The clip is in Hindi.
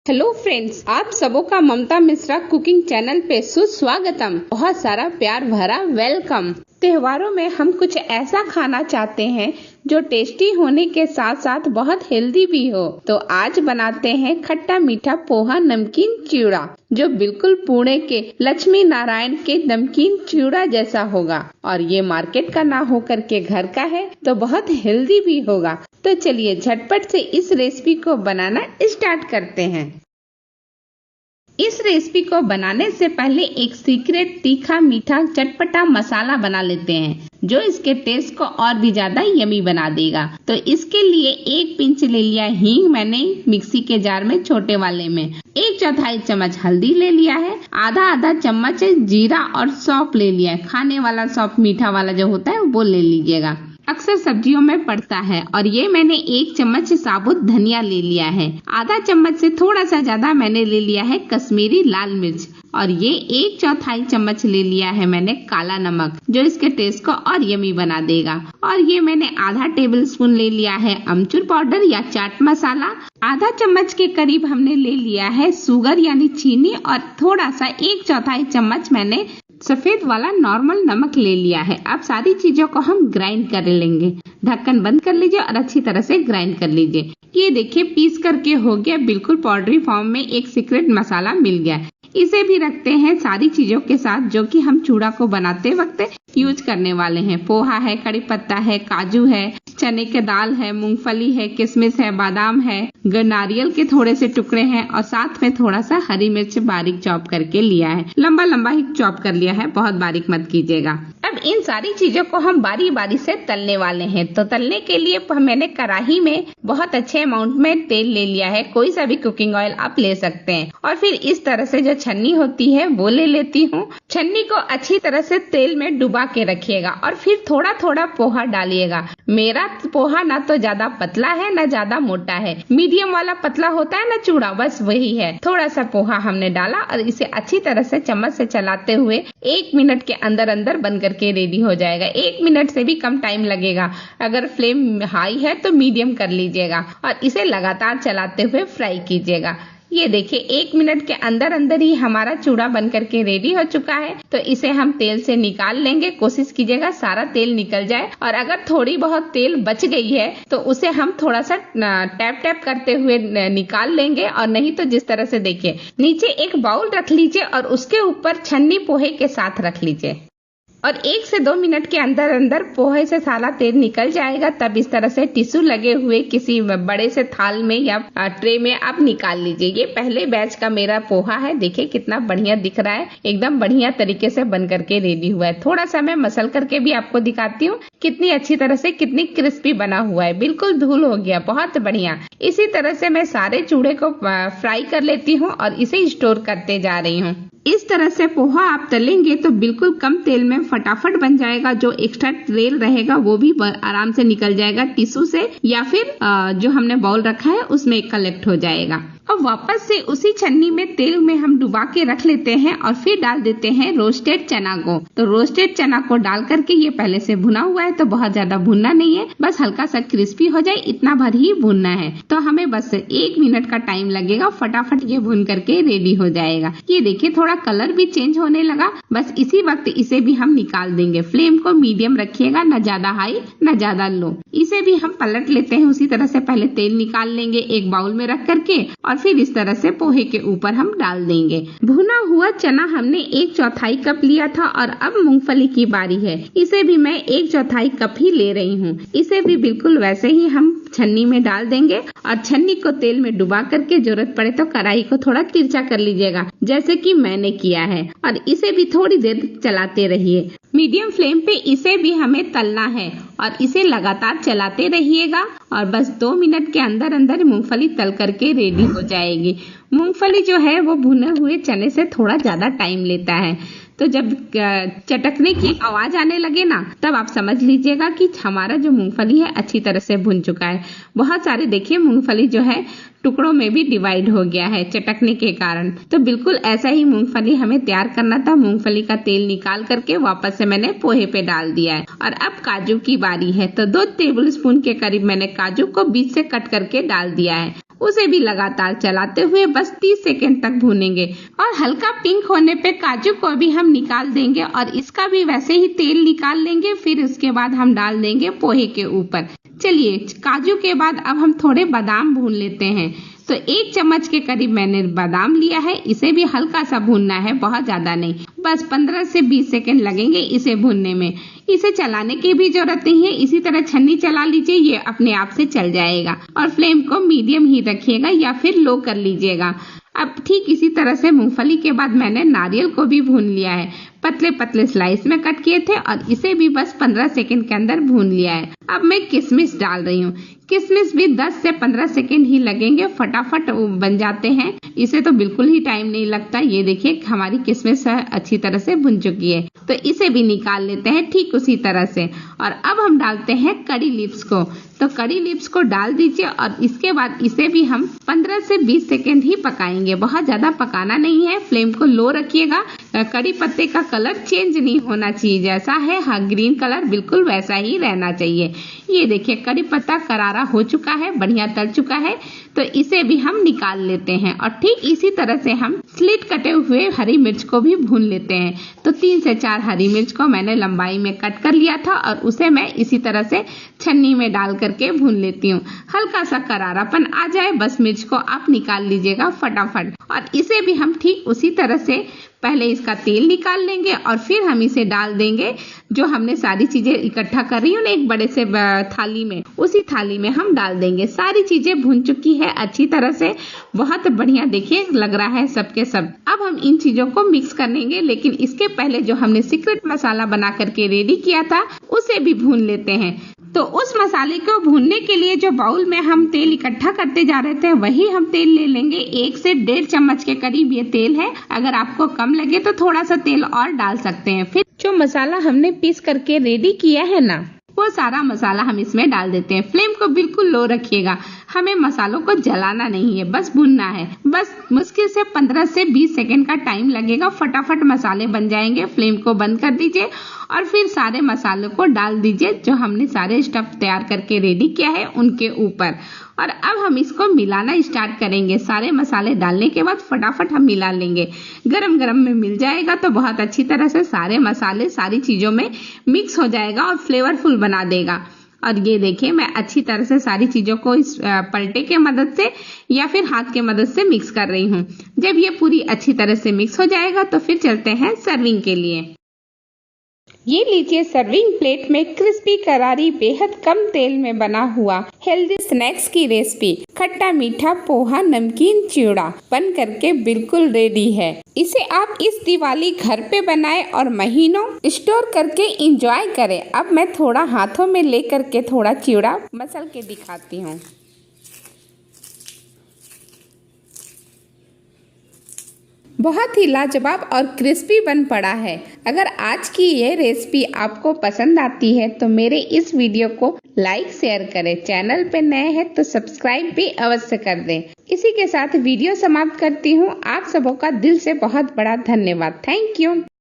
हेलो फ्रेंड्स, आप सबों का ममता मिश्रा कुकिंग चैनल पे सुस्वागतम। बहुत सारा प्यार भरा वेलकम। त्योहारों में हम कुछ ऐसा खाना चाहते हैं जो टेस्टी होने के साथ साथ बहुत हेल्दी भी हो। तो आज बनाते हैं खट्टा मीठा पोहा नमकीन चिवड़ा, जो बिल्कुल पुणे के लक्ष्मी नारायण के नमकीन चिवड़ा जैसा होगा। और ये मार्केट का ना होकर के घर का है तो बहुत हेल्दी भी होगा। तो चलिए झटपट से इस रेसिपी को बनाना स्टार्ट करते हैं। इस रेसिपी को बनाने से पहले एक सीक्रेट तीखा मीठा चटपटा मसाला बना लेते हैं, जो इसके टेस्ट को और भी ज्यादा यमी बना देगा। तो इसके लिए 1 पिंच ले लिया हींग मैंने मिक्सी के जार में छोटे वाले में। 1/4 चम्मच हल्दी ले लिया है, आधा चम्मच जीरा और सौंफ ले लिया है। खाने वाला सौंफ मीठा वाला जो होता है वो ले लीजिएगा, अक्सर सब्जियों में पड़ता है। और ये मैंने 1 चम्मच साबुत धनिया ले लिया है। आधा चम्मच से थोड़ा सा ज्यादा मैंने ले लिया है कश्मीरी लाल मिर्च। और ये 1/4 चम्मच ले लिया है मैंने काला नमक, जो इसके टेस्ट को और यमी बना देगा। और ये मैंने आधा टेबल स्पून ले लिया है अमचूर पाउडर या चाट मसाला। आधा चम्मच के करीब हमने ले लिया है शुगर यानी चीनी। और थोड़ा सा 1/4 चम्मच मैंने सफेद वाला नॉर्मल नमक ले लिया है। अब सारी चीजों को हम ग्राइंड कर लेंगे। ढक्कन बंद कर लीजिए और अच्छी तरह से ग्राइंड कर लीजिए। ये देखिए पीस करके हो गया, बिल्कुल पाउडरी फॉर्म में एक सीक्रेट मसाला मिल गया। इसे भी रखते हैं सारी चीजों के साथ जो कि हम चूड़ा को बनाते वक्त यूज करने वाले हैं। पोहा है, कड़ी पत्ता है, काजू है, चने के दाल है, मूंगफली है, किशमिश है, बादाम है, नारियल के थोड़े से टुकड़े हैं और साथ में थोड़ा सा हरी मिर्च बारीक चॉप करके लिया है। लंबा लंबा ही चॉप कर लिया है, बहुत बारीक मत कीजिएगा। अब इन सारी चीजों को हम बारी बारी से तलने वाले हैं। तो तलने के लिए मैंने कढ़ाई में बहुत अच्छे अमाउंट में तेल ले लिया है। कोई सा भी कुकिंग ऑयल आप ले सकते हैं। और फिर इस तरह से जो छन्नी होती है वो ले लेती हूँ। छन्नी को अच्छी तरह से तेल में डुबा के रखिएगा और फिर थोड़ा थोड़ा पोहा डालिएगा। मेरा पोहा ना तो ज्यादा पतला है ना ज्यादा मोटा है, मीडियम वाला पतला होता है ना चूड़ा, बस वही है। थोड़ा सा पोहा हमने डाला और इसे अच्छी तरह से चम्मच से चलाते हुए 1 मिनट के अंदर अंदर बन करके रेडी हो जाएगा। 1 मिनट से भी कम टाइम लगेगा। अगर फ्लेम हाई है तो मीडियम कर लीजिएगा और इसे लगातार चलाते हुए फ्राई कीजिएगा। ये देखिए 1 मिनट के अंदर अंदर ही हमारा चूड़ा बन करके रेडी हो चुका है। तो इसे हम तेल से निकाल लेंगे। कोशिश कीजिएगा सारा तेल निकल जाए। और अगर थोड़ी बहुत तेल बच गई है तो उसे हम थोड़ा सा टैप टैप करते हुए निकाल लेंगे। और नहीं तो जिस तरह से देखिए नीचे एक बाउल रख लीजिए और उसके ऊपर छन्नी पोहे के साथ रख लीजिए और 1 से 2 मिनट के अंदर अंदर पोहे से सारा तेल निकल जाएगा। तब इस तरह से टिश्यू लगे हुए किसी बड़े से थाल में या ट्रे में आप निकाल लीजिए। ये पहले बैच का मेरा पोहा है। देखिए कितना बढ़िया दिख रहा है, एकदम बढ़िया तरीके से बन करके रेडी हुआ है। थोड़ा सा मैं मसल करके भी आपको दिखाती हूँ कितनी अच्छी तरह से कितनी क्रिस्पी बना हुआ है, बिल्कुल धूल हो गया, बहुत बढ़िया। इसी तरह से मैं सारे चूड़े को फ्राई कर लेती हूँ और इसे स्टोर करते जा रही हूँ। इस तरह से पोहा आप तलेंगे तो बिल्कुल कम तेल में फटाफट बन जाएगा। जो एक्स्ट्रा तेल रहेगा वो भी आराम से निकल जाएगा टिश्यू से या फिर जो हमने बाउल रखा है उसमें कलेक्ट हो जाएगा। अब वापस से उसी छन्नी में तेल में हम डुबा के रख लेते हैं और फिर डाल देते हैं रोस्टेड चना को। तो रोस्टेड चना को डाल करके ये पहले से भुना हुआ है तो बहुत ज्यादा भुनना नहीं है, बस हल्का सा क्रिस्पी हो जाए इतना भर ही भुनना है। तो हमें बस 1 मिनट का टाइम लगेगा, फटाफट ये भुन करके रेडी हो जाएगा। ये देखिए थोड़ा कलर भी चेंज होने लगा। बस इसी वक्त इसे भी हम निकाल देंगे। फ्लेम को मीडियम रखिएगा, न ज्यादा हाई न ज्यादा लो। इसे भी हम पलट लेते हैं। उसी तरह से पहले तेल निकाल लेंगे एक बाउल में रख करके और फिर इस तरह से पोहे के ऊपर हम डाल देंगे। भुना हुआ चना हमने 1/4 कप लिया था और अब मूंगफली की बारी है। इसे भी मैं 1/4 कप ही ले रही हूँ। इसे भी बिल्कुल वैसे ही हम छन्नी में डाल देंगे और छन्नी को तेल में डुबा करके जरूरत पड़े तो कढ़ाई को थोड़ा तिरछा कर लीजिएगा, जैसे कि मैंने किया है। और इसे भी थोड़ी देर चलाते रहिए। मीडियम फ्लेम पे इसे भी हमें तलना है और इसे लगातार चलाते रहिएगा। और बस 2 मिनट के अंदर अंदर मूंगफली तल करके रेडी हो जाएगी। मूंगफली जो है वो भुने हुए चने से थोड़ा ज्यादा टाइम लेता है। तो जब चटकने की आवाज आने लगे ना तब आप समझ लीजिएगा कि हमारा जो मूंगफली है अच्छी तरह से भुन चुका है। बहुत सारे देखिए मूंगफली जो है टुकड़ों में भी डिवाइड हो गया है चटकने के कारण। तो बिल्कुल ऐसा ही मूंगफली हमें तैयार करना था। मूंगफली का तेल निकाल करके वापस से मैंने पोहे पे डाल दिया है। और अब काजू की बारी है। तो 2 टेबल स्पून के करीब मैंने काजू को बीच से कट करके डाल दिया है उसे भी लगातार चलाते हुए बस 30 सेकंड तक भूनेंगे। और हल्का पिंक होने पे काजू को भी हम निकाल देंगे और इसका भी वैसे ही तेल निकाल लेंगे। फिर उसके बाद हम डाल देंगे पोहे के ऊपर। चलिए, काजू के बाद अब हम थोड़े बादाम भून लेते हैं। तो 1 चम्मच के करीब मैंने बादाम लिया है। इसे भी हल्का सा भूनना है, बहुत ज्यादा नहीं, बस 15 से 20 सेकंड लगेंगे इसे भूनने में। इसे चलाने की भी जरूरत नहीं है, इसी तरह छन्नी चला लीजिए, ये अपने आप से चल जाएगा। और फ्लेम को मीडियम ही रखिएगा या फिर लो कर लीजिएगा। अब ठीक इसी तरह से मूंगफली के बाद मैंने नारियल को भी भून लिया है। पतले पतले स्लाइस में कट किए थे और इसे भी बस 15 सेकंड के अंदर भून लिया है। अब मैं किशमिश डाल रही हूँ। किशमिश भी 10 से 15 सेकंड ही लगेंगे, फटाफट बन जाते हैं। इसे तो बिल्कुल ही टाइम नहीं लगता। ये देखिए हमारी किशमिश अच्छी तरह से भुन चुकी है, तो इसे भी निकाल लेते हैं ठीक उसी तरह से। और अब हम डालते हैं करी लीव्स को। तो करी लीव्स को डाल दीजिए और इसके बाद इसे भी हम 15 से 20 सेकंड ही पकाएंगे, बहुत ज्यादा पकाना नहीं है। फ्लेम को लो रखिएगा। करी पत्ते का कलर चेंज नहीं होना चाहिए, जैसा है हाँ ग्रीन कलर बिल्कुल वैसा ही रहना चाहिए। ये देखिए करी पत्ता करारा हो चुका है, बढ़िया तल चुका है, तो इसे भी हम निकाल लेते हैं। और ठीक इसी तरह से हम स्लिट कटे हुए हरी मिर्च को भी भून लेते हैं। तो 3 से 4 हरी मिर्च को मैंने लंबाई में कट कर लिया था और उसे मैं इसी तरह से छन्नी में डाल करके भून लेती हूँ। हल्का सा करारापन आ जाए बस मिर्च को आप निकाल लीजिएगा फटाफट। और इसे भी हम ठीक उसी तरह से पहले इसका तेल निकाल लेंगे और फिर हम इसे डाल देंगे। जो हमने सारी चीजें इकट्ठा कर रही हूँ ना एक बड़े से थाली में, उसी थाली में हम डाल देंगे। सारी चीजें भुन चुकी है अच्छी तरह से, बहुत बढ़िया देखिए लग रहा है सबके सब। अब हम इन चीजों को मिक्स कर लेंगे, लेकिन इसके पहले जो हमने सीक्रेट मसाला बना करके रेडी किया था उसे भी भून लेते हैं। तो उस मसाले को भूनने के लिए जो बाउल में हम तेल इकट्ठा करते जा रहे थे वही हम तेल ले लेंगे। 1 से 1.5 चम्मच के करीब ये तेल है। अगर आपको कम लगे तो थोड़ा सा तेल और डाल सकते हैं। फिर जो मसाला हमने पीस करके रेडी किया है ना, वो सारा मसाला हम इसमें डाल देते हैं। फ्लेम को बिल्कुल लो रखिएगा, हमें मसालों को जलाना नहीं है, बस भुनना है। बस मुश्किल से 15 से 20 सेकंड का टाइम लगेगा, फटाफट मसाले बन जाएंगे। फ्लेम को बंद कर दीजिए और फिर सारे मसालों को डाल दीजिए जो हमने सारे स्टफ तैयार करके रेडी किया है उनके ऊपर। और अब हम इसको मिलाना स्टार्ट करेंगे। सारे मसाले डालने के बाद फटाफट हम मिला लेंगे। गरम गरम में मिल जाएगा तो बहुत अच्छी तरह से सारे मसाले सारी चीजों में मिक्स हो जाएगा और फ्लेवरफुल बना देगा। और ये देखिए मैं अच्छी तरह से सारी चीजों को इस पलटे के मदद से या फिर हाथ के मदद से मिक्स कर रही हूँ। जब ये पूरी अच्छी तरह से मिक्स हो जाएगा तो फिर चलते हैं सर्विंग के लिए। ये लीजिए सर्विंग प्लेट में क्रिस्पी करारी बेहद कम तेल में बना हुआ हेल्दी स्नैक्स की रेसिपी। खट्टा मीठा पोहा नमकीन चिवड़ा बन करके बिल्कुल रेडी है। इसे आप इस दिवाली घर पे बनाएं और महीनों स्टोर करके एंजॉय करें। अब मैं थोड़ा हाथों में ले करके थोड़ा चिवड़ा मसल के दिखाती हूँ। बहुत ही लाजवाब और क्रिस्पी बन पड़ा है। अगर आज की ये रेसिपी आपको पसंद आती है तो मेरे इस वीडियो को लाइक शेयर करें। चैनल पे नए हैं तो सब्सक्राइब भी अवश्य कर दें। इसी के साथ वीडियो समाप्त करती हूँ। आप सबों का दिल से बहुत बड़ा धन्यवाद। Thank you.